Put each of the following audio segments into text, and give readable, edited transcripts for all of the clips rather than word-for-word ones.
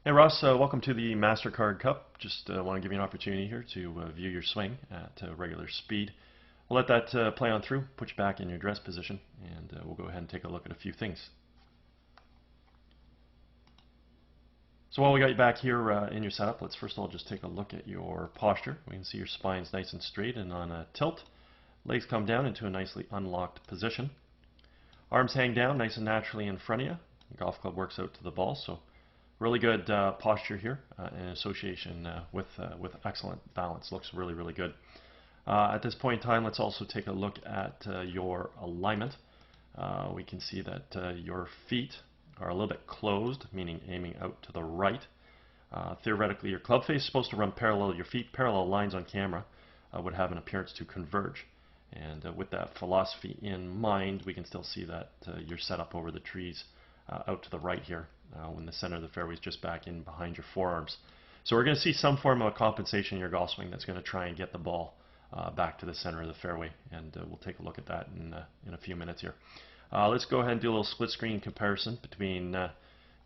Hey Ross, welcome to the MasterCard Cup. Just want to give you an opportunity here to view your swing at regular speed. We'll let that play on through, put you back in your dress position, and we'll go ahead and take a look at a few things. So while we got you back here in your setup, let's first of all just take a look at your posture. We can see your spine's nice and straight and on a tilt. Legs come down into a nicely unlocked position. Arms hang down nice and naturally in front of you. The golf club works out to the ball, so really good posture here in association with excellent balance. Looks really, really good. At this point in time, let's also take a look at your alignment. We can see that your feet are a little bit closed, meaning aiming out to the right. Theoretically, your club face is supposed to run parallel to your feet. Parallel lines on camera would have an appearance to converge. And with that philosophy in mind, we can still see that you're set up over the trees out to the right here when the center of the fairway is just back in behind your forearms. So we're going to see some form of compensation in your golf swing that's going to try and get the ball back to the center of the fairway, and we'll take a look at that in a few minutes here. Let's go ahead and do a little split screen comparison between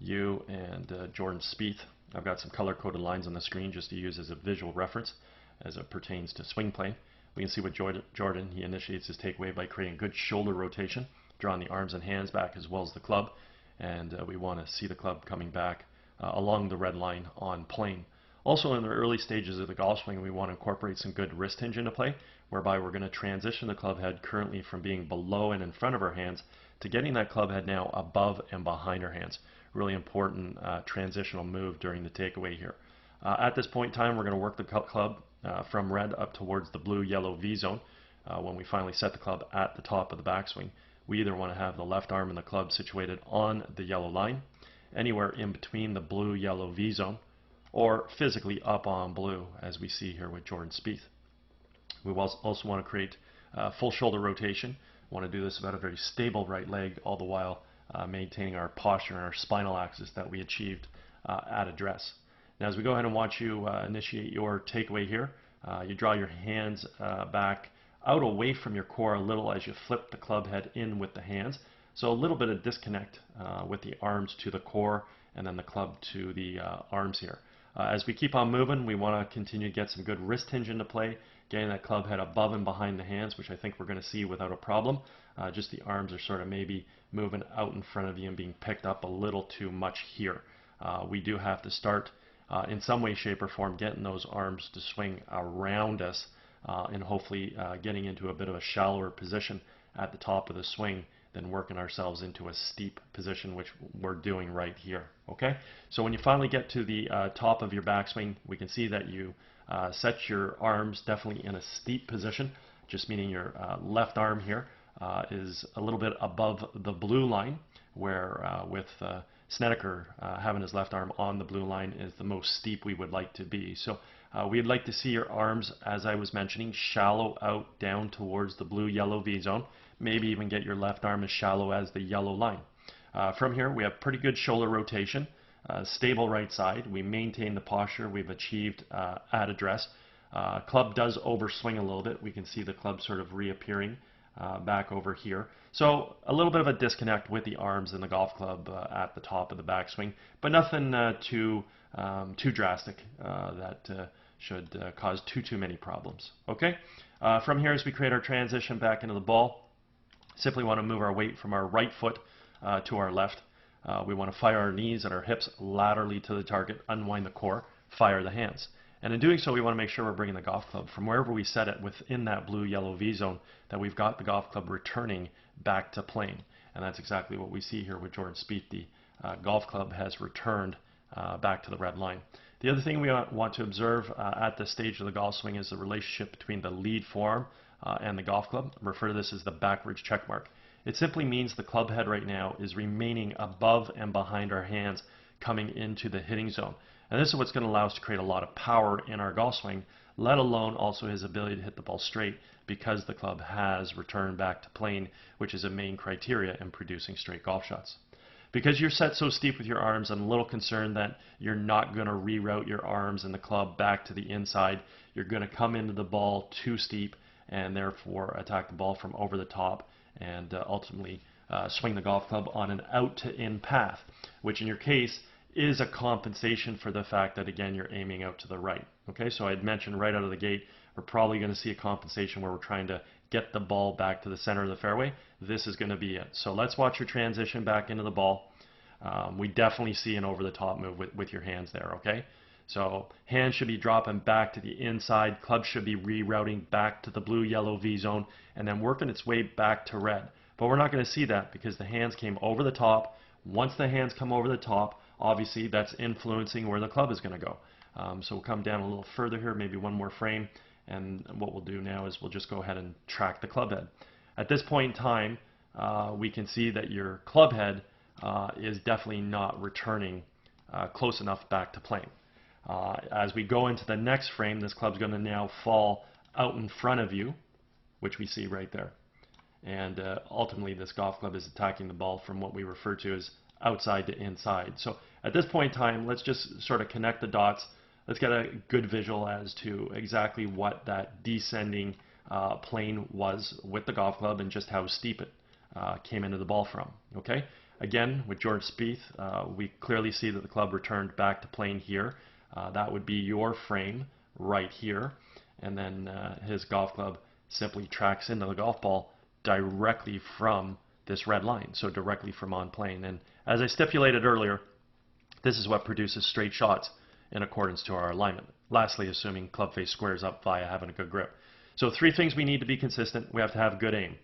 you and Jordan Spieth. I've got some color-coded lines on the screen just to use as a visual reference as it pertains to swing plane. We can see what Jordan, he initiates his takeaway by creating good shoulder rotation, drawing the arms and hands back as well as the club, and we want to see the club coming back along the red line on plane. Also in the early stages of the golf swing, we want to incorporate some good wrist hinge into play, whereby we're going to transition the club head currently from being below and in front of our hands to getting that club head now above and behind our hands. Really important transitional move during the takeaway here. At this point in time, we're going to work the club from red up towards the blue-yellow V zone. When we finally set the club at the top of the backswing, we either want to have the left arm and the club situated on the yellow line, anywhere in between the blue-yellow V zone, or physically up on blue, as we see here with Jordan Spieth. We also want to create full shoulder rotation. We want to do this about a very stable right leg, all the while maintaining our posture and our spinal axis that we achieved at address. Now, as we go ahead and watch you initiate your takeaway here, you draw your hands back out away from your core a little as you flip the club head in with the hands. So a little bit of disconnect with the arms to the core and then the club to the arms here. As we keep on moving, we want to continue to get some good wrist hinge into play, getting that club head above and behind the hands, which I think we're going to see without a problem. Just the arms are sort of maybe moving out in front of you and being picked up a little too much here. We do have to start in some way, shape, or form getting those arms to swing around us and hopefully getting into a bit of a shallower position at the top of the swing than working ourselves into a steep position, which we're doing right here. Okay, so when you finally get to the top of your backswing, we can see that you set your arms definitely in a steep position, just meaning your left arm here is a little bit above the blue line, where with Snedeker having his left arm on the blue line is the most steep we would like to be. So we'd like to see your arms, as I was mentioning, shallow out down towards the blue-yellow V zone. Maybe even get your left arm as shallow as the yellow line. From here, we have pretty good shoulder rotation, stable right side. We maintain the posture we've achieved at address. Club does overswing a little bit. We can see the club sort of reappearing back over here. So a little bit of a disconnect with the arms and the golf club at the top of the backswing, but nothing too drastic that should cause too many problems. Okay. From here, as we create our transition back into the ball, simply want to move our weight from our right foot to our left. We want to fire our knees and our hips laterally to the target, unwind the core, fire the hands. And in doing so, we want to make sure we're bringing the golf club from wherever we set it within that blue-yellow V zone, that we've got the golf club returning back to plane. And that's exactly what we see here with Jordan Spieth. The golf club has returned back to the red line. The other thing we want to observe at this stage of the golf swing is the relationship between the lead forearm and the golf club. Refer to this as the backwards check mark. It simply means the club head right now is remaining above and behind our hands coming into the hitting zone. And this is what's going to allow us to create a lot of power in our golf swing, let alone also his ability to hit the ball straight, because the club has returned back to plane, which is a main criteria in producing straight golf shots. Because you're set so steep with your arms, I'm a little concerned that you're not going to reroute your arms and the club back to the inside. You're going to come into the ball too steep and therefore attack the ball from over the top and ultimately swing the golf club on an out to in path, which in your case is a compensation for the fact that, again, you're aiming out to the right. Okay, so I'd mentioned right out of the gate, we're probably going to see a compensation where we're trying to get the ball back to the center of the fairway. This is going to be it. So let's watch your transition back into the ball. We definitely see an over-the-top move with your hands there, okay? So hands should be dropping back to the inside, club should be rerouting back to the blue-yellow V zone, and then working its way back to red. But we're not going to see that because the hands came over the top. Once the hands come over the top, obviously that's influencing where the club is going to go. So we'll come down a little further here, maybe one more frame, and what we'll do now is we'll just go ahead and track the club head. At this point in time, we can see that your club head is definitely not returning close enough back to plane. As we go into the next frame, this club's going to now fall out in front of you, which we see right there. And ultimately, this golf club is attacking the ball from what we refer to as outside to inside. So at this point in time, let's just sort of connect the dots. Let's get a good visual as to exactly what that descending plane was with the golf club and just how steep it came into the ball from. Okay. Again, with Jordan Spieth, we clearly see that the club returned back to plane here. That would be your frame right here, and then his golf club simply tracks into the golf ball directly from this red line, so directly from on plane. And as I stipulated earlier, this is what produces straight shots in accordance to our alignment. Lastly, assuming club face squares up via having a good grip. So 3 things we need to be consistent. We have to have good aim.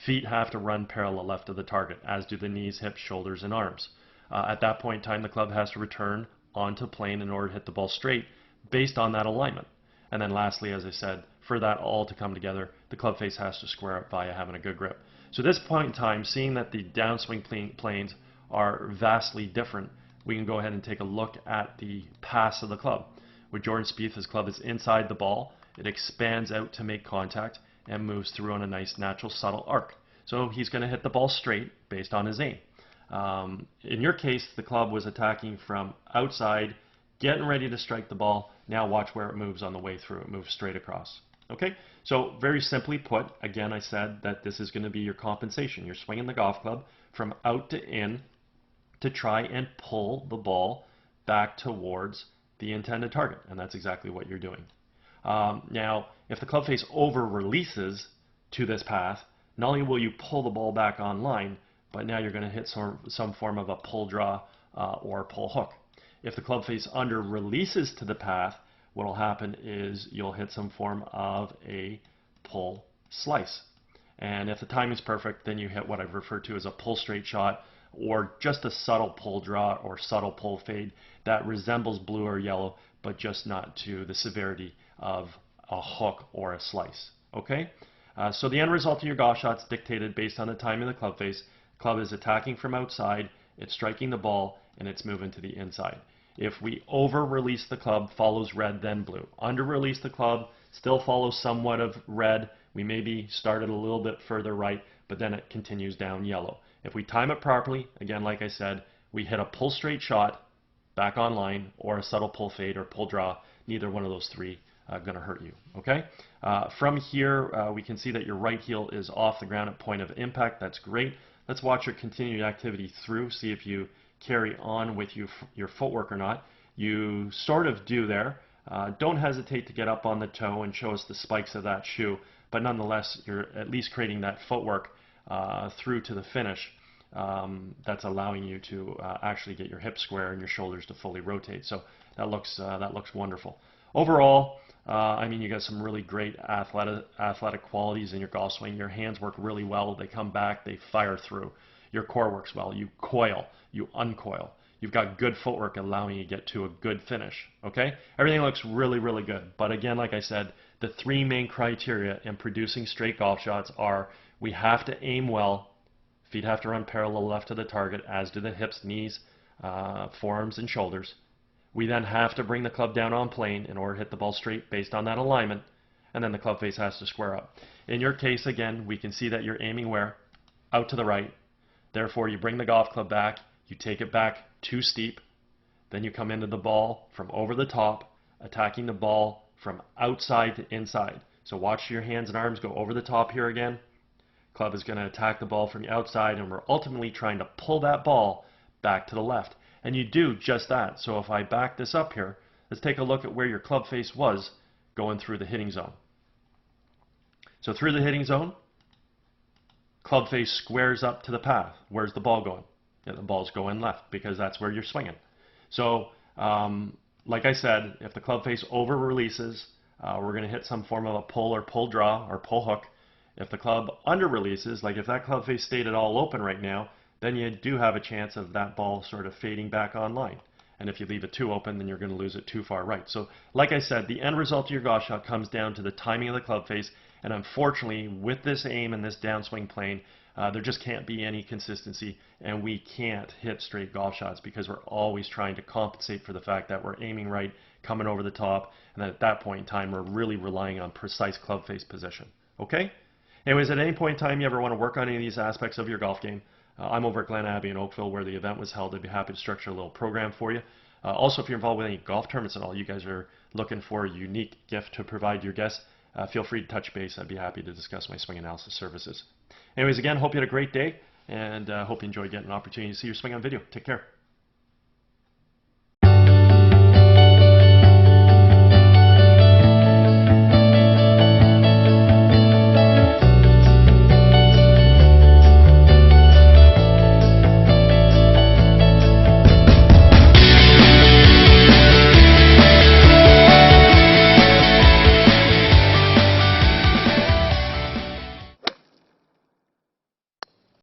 Feet have to run parallel left of the target, as do the knees, hips, shoulders, and arms. At that point in time, the club has to return onto plane in order to hit the ball straight based on that alignment. And then lastly, as I said, for that all to come together, the club face has to square up via having a good grip. So at this point in time, seeing that the downswing planes are vastly different, we can go ahead and take a look at the pass of the club. With Jordan Spieth, his club is inside the ball. It expands out to make contact and moves through on a nice natural subtle arc. So he's going to hit the ball straight based on his aim. In your case, the club was attacking from outside, getting ready to strike the ball. Now watch where it moves on the way through. It moves straight across. Okay, so very simply put, again, I said that this is going to be your compensation. You're swinging the golf club from out to in to try and pull the ball back towards the intended target, and that's exactly what you're doing. Now, if the club face over releases to this path, not only will you pull the ball back online, but now you're going to hit some form of a pull draw or pull hook. If the club face under releases to the path, what will happen is you'll hit some form of a pull slice. And if the timing is perfect, then you hit what I've referred to as a pull straight shot, or just a subtle pull draw or subtle pull fade that resembles blue or yellow, but just not to the severity of a hook or a slice. Okay? So the end result of your golf shot is dictated based on the timing of the club face. Club is attacking from outside, it's striking the ball, and it's moving to the inside. If we over-release the club, follows red, then blue. Under-release the club, still follows somewhat of red. We maybe started a little bit further right, but then it continues down yellow. If we time it properly, again, like I said, we hit a pull straight shot back on line, or a subtle pull fade or pull draw. Neither one of those three going to hurt you. Okay. From here, we can see that your right heel is off the ground at point of impact. That's great. Let's watch your continued activity through, see if you carry on with your footwork or not. You sort of do there. Don't hesitate to get up on the toe and show us the spikes of that shoe, but nonetheless, you're at least creating that footwork through to the finish. That's allowing you to actually get your hips square and your shoulders to fully rotate. So that looks wonderful. Overall, I mean, you got some really great athletic qualities in your golf swing. Your hands work really well. They come back, they fire through. Your core works well. You coil, you uncoil. You've got good footwork allowing you to get to a good finish. Okay? Everything looks really, really good. But again, like I said, the 3 main criteria in producing straight golf shots are: we have to aim well, feet have to run parallel left to the target, as do the hips, knees, forearms, and shoulders. We then have to bring the club down on plane in order to hit the ball straight based on that alignment, and then the club face has to square up. In your case, again, we can see that you're aiming where? Out to the right. Therefore, you bring the golf club back, you take it back too steep, then you come into the ball from over the top, attacking the ball from outside to inside. So watch your hands and arms go over the top here again. Club is going to attack the ball from the outside, and we're ultimately trying to pull that ball back to the left. and you do just that. So if I back this up here, let's take a look at where your club face was going through the hitting zone. So through the hitting zone, club face squares up to the path. Where's the ball going? Yeah, the ball's going left because that's where you're swinging. So like I said, if the club face over releases, we're going to hit some form of a pull or pull draw or pull hook. If the club under releases, like if that club face stayed at all open right now, then you do have a chance of that ball sort of fading back online. And if you leave it too open, then you're going to lose it too far right. So like I said, the end result of your golf shot comes down to the timing of the club face. And unfortunately, with this aim and this downswing plane, there just can't be any consistency, and we can't hit straight golf shots because we're always trying to compensate for the fact that we're aiming right, coming over the top, and then at that point in time, we're really relying on precise club face position. Okay? Anyways, at any point in time you ever want to work on any of these aspects of your golf game, I'm over at Glen Abbey in Oakville where the event was held. I'd be happy to structure a little program for you. Also, if you're involved with any golf tournaments at all, you guys are looking for a unique gift to provide your guests, feel free to touch base. I'd be happy to discuss my swing analysis services. Anyways, again, hope you had a great day, and hope you enjoyed getting an opportunity to see your swing on video. Take care.